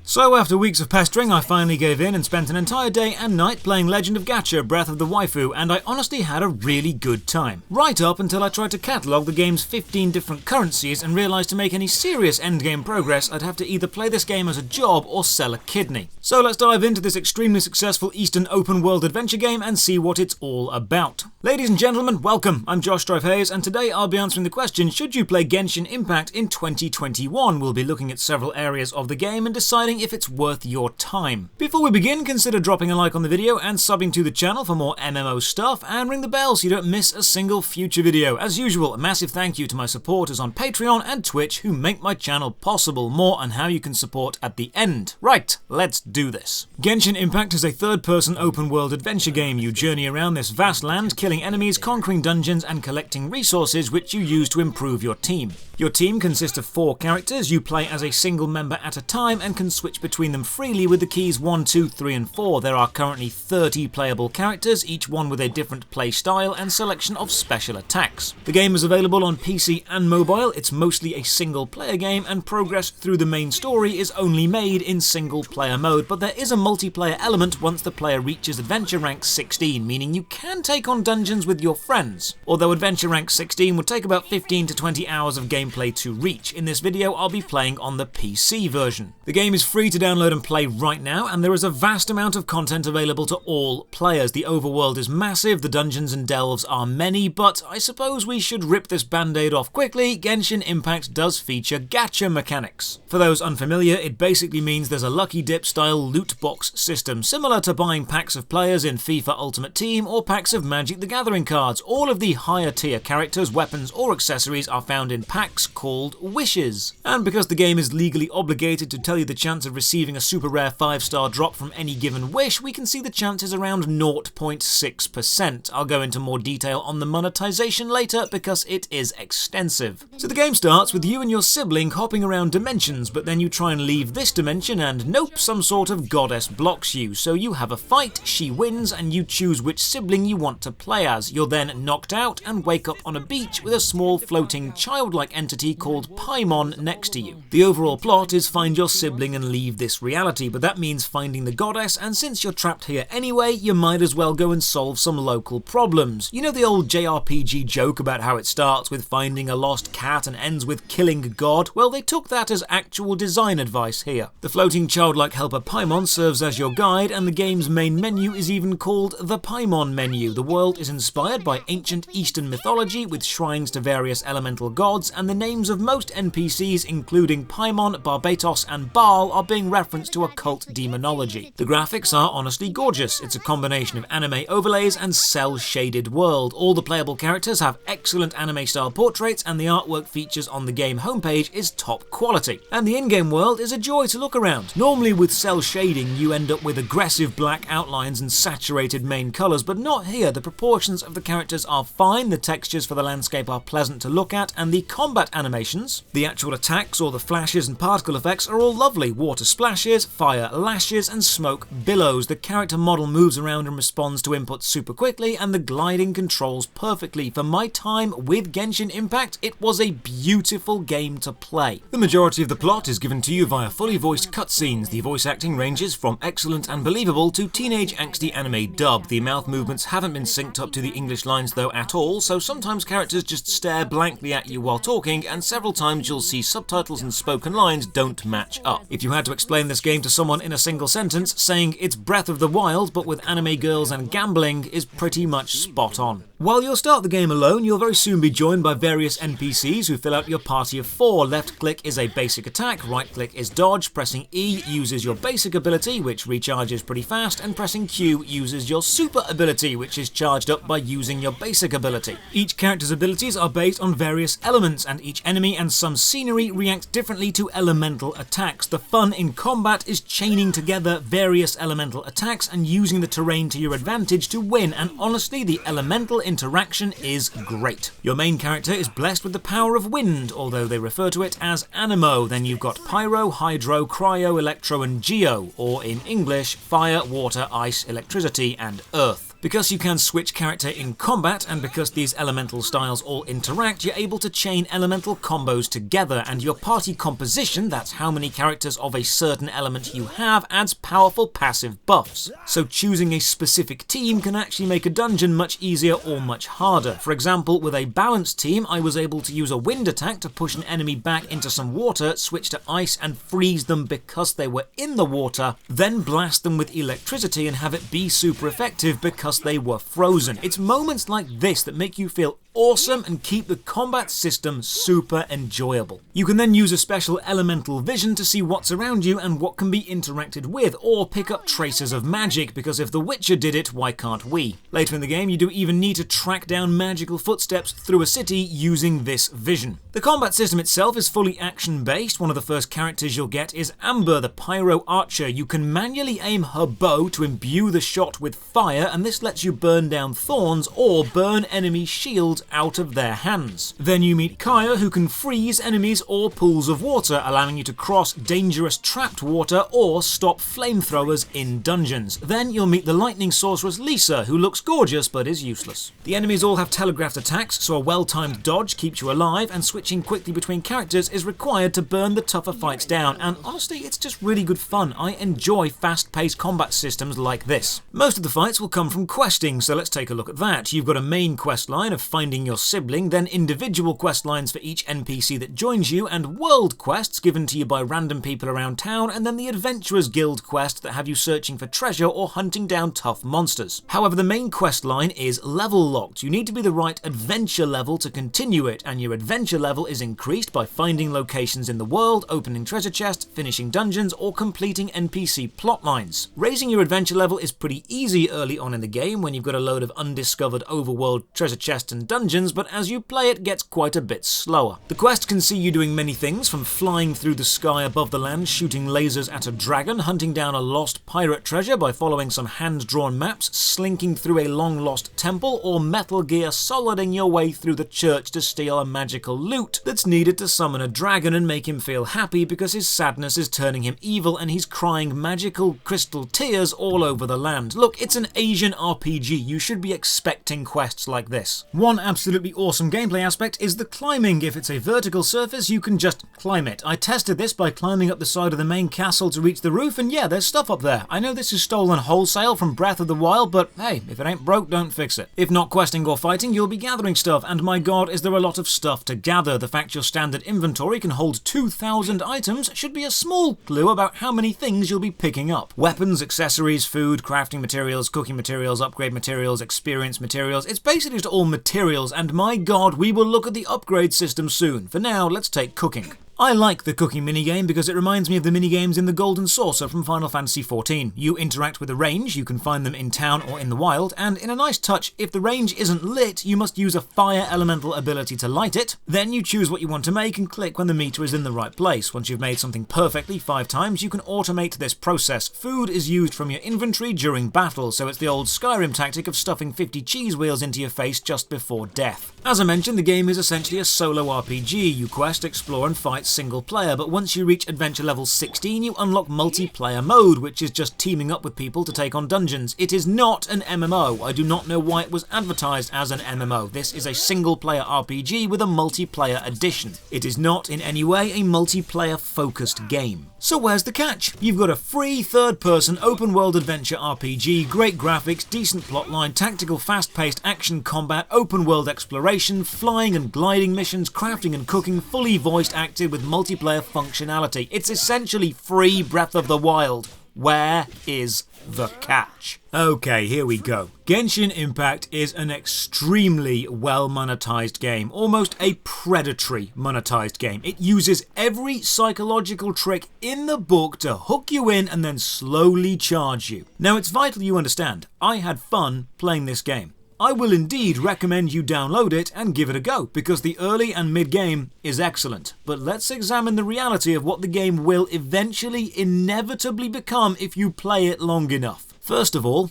So after weeks of pestering, I finally gave in and spent an entire day and night playing Legend of Gacha Breath of the Waifu, and I honestly had a really good time. Right up until I tried to catalogue the game's 15 different currencies and realised to make any serious endgame progress I'd have to either play this game as a job or sell a kidney. So let's dive into this extremely successful Eastern open world adventure game and see what it's all about. Ladies and gentlemen, welcome, I'm Josh Hayes, and today I'll be answering the question, should you play Genshin Impact in 2021? We'll be looking at several areas of the game and deciding if it's worth your time. Before we begin, consider dropping a like on the video and subbing to the channel for more MMO stuff, and ring the bell so you don't miss a single future video. As usual, a massive thank you to my supporters on Patreon and Twitch who make my channel possible. More on how you can support at the end. Right, let's do this. Genshin Impact is a third-person open-world adventure game. You journey around this vast land, killing enemies, conquering dungeons, and collecting resources which you use to improve your team. Your team consists of 4 characters. You play as a single member at a time and can switch between them freely with the keys 1, 2, 3, and 4. There are currently 30 playable characters, each one with a different play style and selection of special attacks. The game is available on PC and mobile. It's mostly a single-player game, and progress through the main story is only made in single-player mode, but there is a multiplayer element once the player reaches Adventure Rank 16, meaning you can take on dungeons with your friends. Although Adventure Rank 16 would take about 15 to 20 hours of gameplay to reach. In this video, I'll be playing on the PC version. The game is free to download and play right now, and there is a vast amount of content available to all players. The overworld is massive, the dungeons and delves are many, but I suppose we should rip this band-aid off quickly. Genshin Impact does feature gacha mechanics. For those unfamiliar, it basically means there's a lucky dip style loot box system, similar to buying packs of players in FIFA Ultimate Team or packs of Magic the Gathering cards. All of the higher tier characters, weapons or accessories are found in packs called wishes. And because the game is legally obligated to tell you the chance of receiving a super rare 5-star drop from any given wish, we can see the chances around 0.6%. I'll go into more detail on the monetization later because it is extensive. So the game starts with you and your sibling hopping around dimensions, but then you try and leave this dimension and nope, some sort of goddess blocks you. So you have a fight, she wins, and you choose which sibling you want to play as. You're then knocked out and wake up on a beach with a small floating childlike entity called Paimon next to you. The overall plot is find your sibling and leave this reality, but that means finding the goddess, and since you're trapped here anyway, you might as well go and solve some local problems. You know the old JRPG joke about how it starts with finding a lost cat and ends with killing a god? Well, they took that as actual design advice here. The floating childlike helper Paimon serves as your guide, and the game's main menu is even called the Paimon menu. The world is inspired by ancient Eastern mythology with shrines to various elemental gods, and the names of most NPCs, including Paimon, Barbatos, and Baal, are being referenced to occult demonology. The graphics are honestly gorgeous. It's a combination of anime overlays and cel-shaded world. All the playable characters have excellent anime-style portraits, and the artwork features on the game homepage is top quality. And the in-game world is a joy to look around. Normally with cel shading, you end up with aggressive black outlines and saturated main colours, but not here. The proportions of the characters are fine, the textures for the landscape are pleasant to look at, and the combat animations, the actual attacks or the flashes and particle effects, are all lovely. Water splashes, fire lashes, and smoke billows. The character model moves around and responds to inputs super quickly, and the gliding controls perfectly. For my time with Genshin Impact, it was a beautiful game to play. The majority of the plot is given to you via fully voiced cutscenes. The voice acting ranges from excellent and believable to teenage angsty anime dub. The mouth movements haven't been synced up to the English lines though at all, so sometimes characters just stare blankly at you while talking, and several times you'll see subtitles and spoken lines don't match up. If you had to explain this game to someone in a single sentence, saying it's Breath of the Wild but with anime girls and gambling is pretty much spot on. While you'll start the game alone, you'll very soon be joined by various NPCs who fill out your party of 4. Left click is a basic attack, right click is dodge, pressing E uses your basic ability, which recharges pretty fast, and pressing Q uses your super ability, which is charged up by using your basic ability. Each character's abilities are based on various elements, and each enemy and some scenery react differently to elemental attacks. The fun in combat is chaining together various elemental attacks and using the terrain to your advantage to win, and honestly, the elemental interaction is great. Your main character is blessed with the power of wind, although they refer to it as Anemo. Then you've got Pyro, Hydro, Cryo, Electro, and Geo, or in English, Fire, Water, Ice, Electricity, and Earth. Because you can switch character in combat, and because these elemental styles all interact, you're able to chain elemental combos together, and your party composition, that's how many characters of a certain element you have, adds powerful passive buffs. So choosing a specific team can actually make a dungeon much easier or much harder. For example, with a balanced team, I was able to use a wind attack to push an enemy back into some water, switch to ice and freeze them because they were in the water, then blast them with electricity and have it be super effective because they were frozen. It's moments like this that make you feel awesome and keep the combat system super enjoyable. You can then use a special elemental vision to see what's around you and what can be interacted with, or pick up traces of magic, because if The Witcher did it, why can't we? Later in the game, you do even need to track down magical footsteps through a city using this vision. The combat system itself is fully action-based. One of the first characters you'll get is Amber, the pyro archer. You can manually aim her bow to imbue the shot with fire, and this lets you burn down thorns or burn enemy shields out of their hands. Then you meet Kaya, who can freeze enemies or pools of water, allowing you to cross dangerous trapped water or stop flamethrowers in dungeons. Then you'll meet the lightning sorceress Lisa, who looks gorgeous but is useless. The enemies all have telegraphed attacks, so a well-timed dodge keeps you alive, and switching quickly between characters is required to burn the tougher fights down, and honestly, it's just really good fun. I enjoy fast-paced combat systems like this. Most of the fights will come from questing, so let's take a look at that. You've got a main quest line of finding your sibling, then individual quest lines for each NPC that joins you, and world quests given to you by random people around town, and then the Adventurers Guild quest that have you searching for treasure or hunting down tough monsters. However, the main quest line is level locked. You need to be the right adventure level to continue it, and your adventure level is increased by finding locations in the world, opening treasure chests, finishing dungeons, or completing NPC plot lines. Raising your adventure level is pretty easy early on in the game when you've got a load of undiscovered overworld treasure chests and dungeons, but as you play it gets quite a bit slower. The quest can see you doing many things, from flying through the sky above the land, shooting lasers at a dragon, hunting down a lost pirate treasure by following some hand-drawn maps, slinking through a long-lost temple, or Metal Gear Soliding your way through the church to steal a magical loot that's needed to summon a dragon and make him feel happy because his sadness is turning him evil and he's crying magical crystal tears all over the land. Look, it's an Asian RPG. You should be expecting quests like this. One absolutely awesome gameplay aspect is the climbing. If it's a vertical surface, you can just climb it. I tested this by climbing up the side of the main castle to reach the roof, and yeah, there's stuff up there. I know this is stolen wholesale from Breath of the Wild, but hey, if it ain't broke, don't fix it. If not questing or fighting, you'll be gathering stuff, and my god, is there a lot of stuff to gather. The fact your standard inventory can hold 2,000 items should be a small clue about how many things you'll be picking up. Weapons, accessories, food, crafting materials, cooking materials, upgrade materials, experience materials. It's basically just all materials, and my god, we will look at the upgrade system soon. For now, let's take cooking. I like the cooking minigame because it reminds me of the minigames in the Golden Saucer from Final Fantasy XIV. You interact with a range, you can find them in town or in the wild, and in a nice touch, if the range isn't lit, you must use a fire elemental ability to light it. Then you choose what you want to make and click when the meter is in the right place. Once you've made something perfectly 5 times, you can automate this process. Food is used from your inventory during battle, so it's the old Skyrim tactic of stuffing 50 cheese wheels into your face just before death. As I mentioned, the game is essentially a solo RPG. You quest, explore, and fight single player, but once you reach adventure level 16, you unlock multiplayer mode, which is just teaming up with people to take on dungeons. It is not an MMO. I do not know why it was advertised as an MMO. This is a single player RPG with a multiplayer edition. It is not in any way a multiplayer focused game. So where's the catch? You've got a free third-person open-world adventure RPG, great graphics, decent plotline, tactical fast-paced action combat, open-world exploration, flying and gliding missions, crafting and cooking, fully voiced acted with multiplayer functionality. It's essentially free Breath of the Wild. Where is the catch? Okay, here we go. Genshin Impact is an extremely well monetized game, almost a predatory monetized game. It uses every psychological trick in the book to hook you in and then slowly charge you. Now, it's vital you understand, I had fun playing this game. I will indeed recommend you download it and give it a go, because the early and mid-game is excellent. But let's examine the reality of what the game will eventually inevitably become if you play it long enough. First of all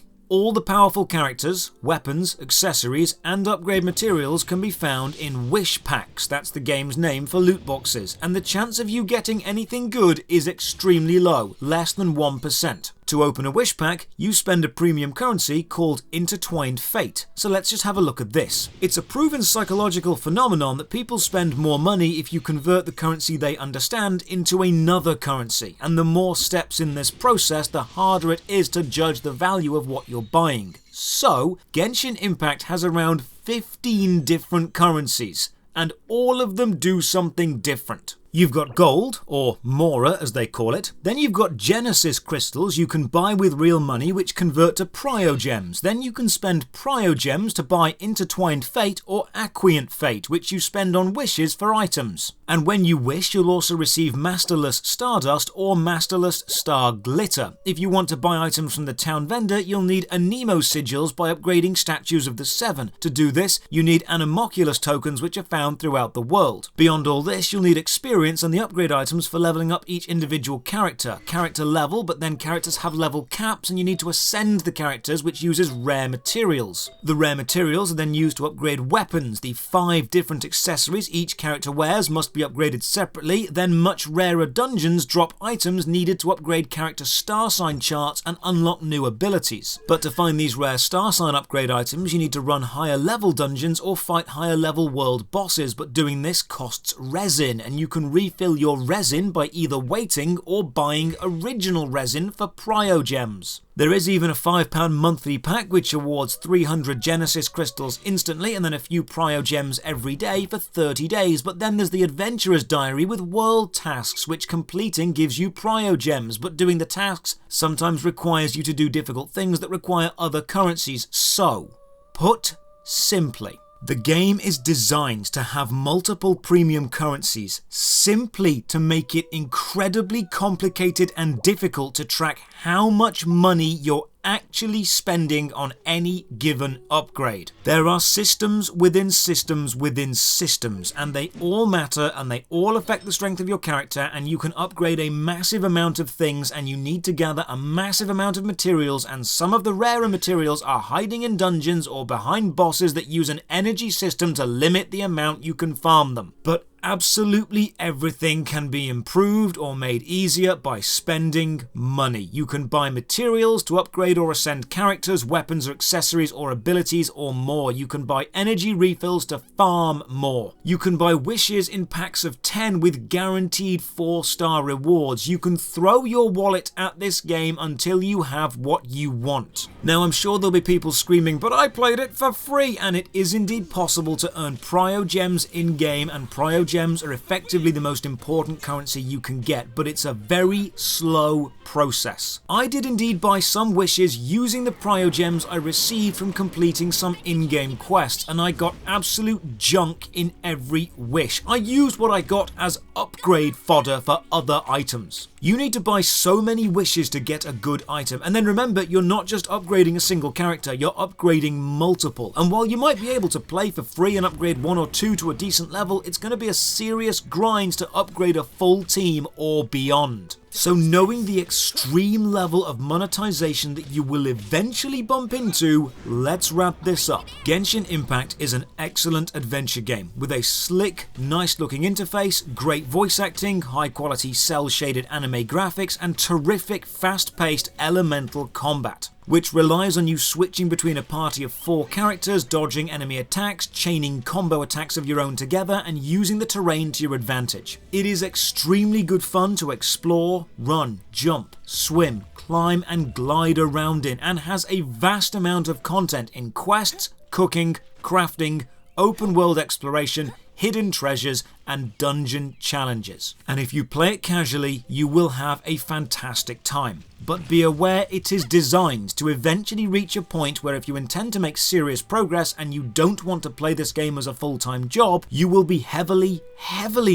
the powerful characters, weapons, accessories, and upgrade materials can be found in wish packs. That's the game's name for loot boxes, and the chance of you getting anything good is extremely low, less than 1%. To open a wish pack, you spend a premium currency called Intertwined Fate. So let's just have a look at this. It's a proven psychological phenomenon that people spend more money if you convert the currency they understand into another currency, and the more steps in this process, the harder it is to judge the value of what you're buying. So, Genshin Impact has around 15 different currencies, and all of them do something different. You've got gold, or Mora as they call it. Then you've got Genesis crystals you can buy with real money which convert to Priogems. Then you can spend Priogems to buy Intertwined Fate or Acquient Fate, which you spend on wishes for items. And when you wish, you'll also receive Masterless Stardust or Masterless Star Glitter. If you want to buy items from the town vendor, you'll need Anemo Sigils by upgrading Statues of the Seven. To do this, you need Anemoculus tokens which are found throughout the world. Beyond all this, you'll need experience and the upgrade items for leveling up each individual character level, but then characters have level caps and you need to ascend the characters, which uses rare materials. The rare materials are then used to upgrade weapons. The 5 different accessories each character wears must be upgraded separately. Then much rarer dungeons drop items needed to upgrade character star sign charts and unlock new abilities. But to find these rare star sign upgrade items, you need to run higher level dungeons or fight higher level world bosses, but doing this costs resin, and you can refill your resin by either waiting or buying original resin for Priogems. There is even a £5 monthly pack which awards 300 Genesis crystals instantly and then a few Priogems every day for 30 days, but then there's the Adventurer's Diary with world tasks which completing gives you Priogems, but doing the tasks sometimes requires you to do difficult things that require other currencies. So, put simply, the game is designed to have multiple premium currencies simply to make it incredibly complicated and difficult to track how much money you're actually spending on any given upgrade. There are systems within systems within systems, and they all matter and they all affect the strength of your character, and you can upgrade a massive amount of things and you need to gather a massive amount of materials, and some of the rarer materials are hiding in dungeons or behind bosses that use an energy system to limit the amount you can farm them. But absolutely everything can be improved or made easier by spending money. You can buy materials to upgrade or ascend characters, weapons or accessories or abilities or more. You can buy energy refills to farm more. You can buy wishes in packs of 10 with guaranteed 4-star rewards. You can throw your wallet at this game until you have what you want. Now I'm sure there'll be people screaming, but I played it for free, and it is indeed possible to earn Priogems in-game, and Priogems are effectively the most important currency you can get, but it's a very slow process. I did indeed buy some wishes using the Priogems I received from completing some in-game quests, and I got absolute junk in every wish. I used what I got as upgrade fodder for other items. You need to buy so many wishes to get a good item, and then remember, you're not just upgrading a single character, you're upgrading multiple. And while you might be able to play for free and upgrade 1 or 2 to a decent level, it's going to be a serious grind to upgrade a full team or beyond. So knowing the extreme level of monetization that you will eventually bump into, let's wrap this up. Genshin Impact is an excellent adventure game with a slick, nice looking interface, great voice acting, high quality cel shaded anime graphics, and terrific fast paced elemental combat, which relies on you switching between a party of 4 characters, dodging enemy attacks, chaining combo attacks of your own together, and using the terrain to your advantage. It is extremely good fun to explore, run, jump, swim, climb, and glide around in, and has a vast amount of content in quests, cooking, crafting, open world exploration, hidden treasures, and dungeon challenges. And if you play it casually, you will have a fantastic time. But be aware, it is designed to eventually reach a point where if you intend to make serious progress and you don't want to play this game as a full-time job, you will be heavily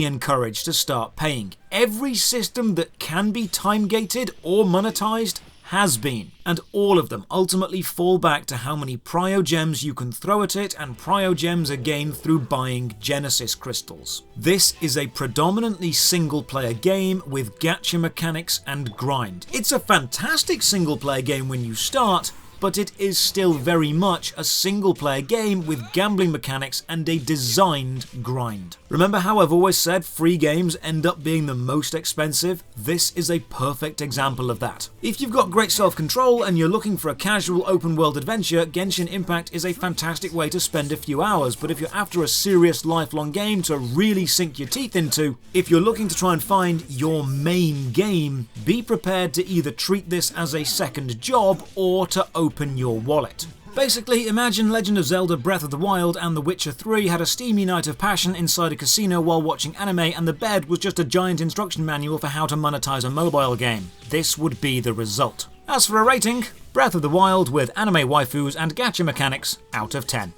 encouraged to start paying. Every system that can be time-gated or monetized has been, and all of them ultimately fall back to how many Priogems you can throw at it, and Priogems are gained through buying Genesis crystals. This is a predominantly single-player game with gacha mechanics and grind. It's a fantastic single-player game when you start, but it is still very much a single-player game with gambling mechanics and a designed grind. Remember how I've always said free games end up being the most expensive? This is a perfect example of that. If you've got great self-control and you're looking for a casual open-world adventure, Genshin Impact is a fantastic way to spend a few hours, but if you're after a serious lifelong game to really sink your teeth into, if you're looking to try and find your main game, be prepared to either treat this as a second job or to open your wallet. Basically, imagine Legend of Zelda Breath of the Wild and The Witcher 3 had a steamy night of passion inside a casino while watching anime and the bed was just a giant instruction manual for how to monetize a mobile game. This would be the result. As for a rating, Breath of the Wild with anime waifus and gacha mechanics out of 10.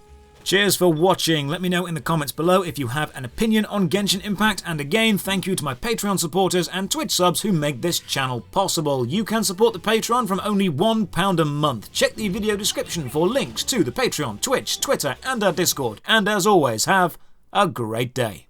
Cheers for watching. Let me know in the comments below if you have an opinion on Genshin Impact, and again, thank you to my Patreon supporters and Twitch subs who make this channel possible. You can support the Patreon from only £1 a month. Check the video description for links to the Patreon, Twitch, Twitter, and our Discord. And as always, have a great day.